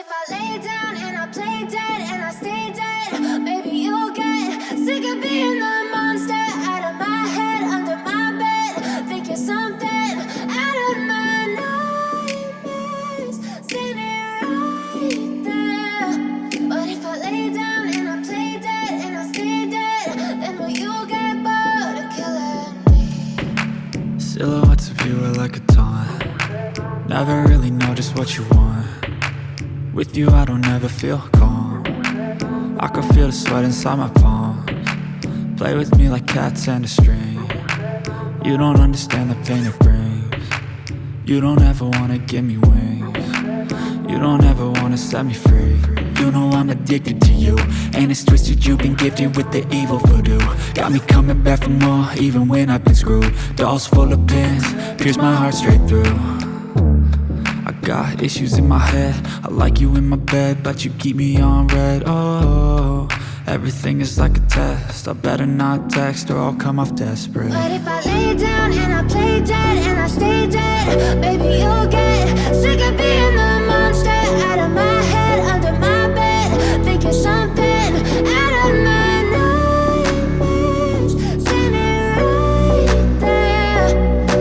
if I lay down and I play dead and I stay dead, maybe you'll get sick of being the monster out of my head, under my bed. Think you're something out of my nightmares, standing right there. But if I lay down and I play dead and I stay dead, then will you get bored of killing me? Silhouettes of you are like a taunt. Never really know just what you want. With you I don't ever feel calm. I can feel the sweat inside my palms. Play with me like cats and a string. You don't understand the pain it brings. You don't ever wanna give me wings. You don't ever wanna set me free. You know I'm addicted to you, and it's twisted, you've been gifted with the evil voodoo. Got me coming back for more, even when I've been screwed. Dolls full of pins, pierce my heart straight through. I got issues in my head, I like you in my bed, but you keep me on red. Oh, everything is like a test, I better not text or I'll come off desperate. But if I lay down and I play dead and I stay dead, maybe you'll get sick of being the monster out of my head, under my bed. Think you're something out of my nightmares, standing right there.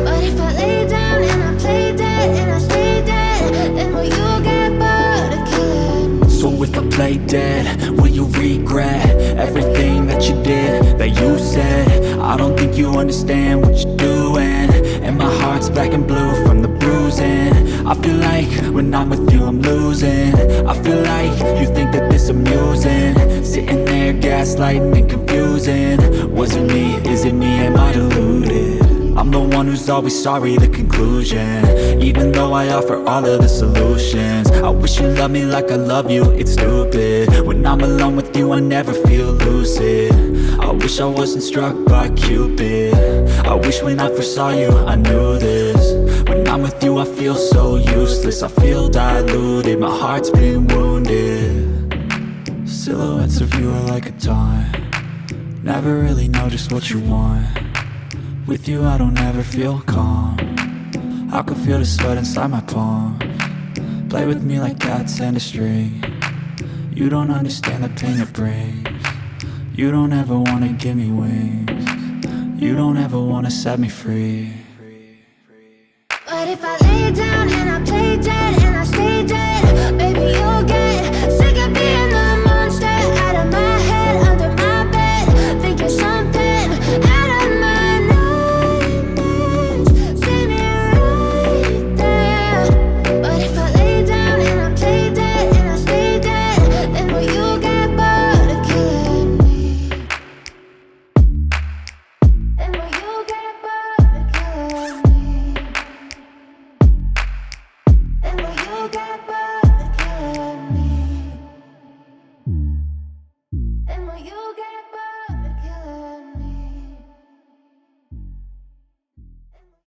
But if I lay down and I play dead and I stay dead, then will you get bored of killing me? So if I play dead, will you regret everything that you did, that you said? I don't think you understand what you're doing, and my heart's black and blue from the bruising. I feel like when I'm with you I'm losing. I feel like you think that this amusing, sitting there gaslighting and confusing. Was it me? Is it me? Am I deluded? I'm the one who's always sorry, the conclusion, even though I offer all of the solutions. I wish you loved me like I love you, it's stupid. When I'm alone with you I never feel lucid. I wish I wasn't struck by Cupid. I wish when I first saw you I knew this. When I'm with you I feel so useless, I feel diluted, my heart's been wounded. Silhouettes of you are like a taunt. Never really know just what you want. With you I don't ever feel calm. I can feel the sweat inside my palms. Play with me like cats and a string. You don't understand the pain it brings. You don't ever wanna give me wings. You don't ever wanna set me free.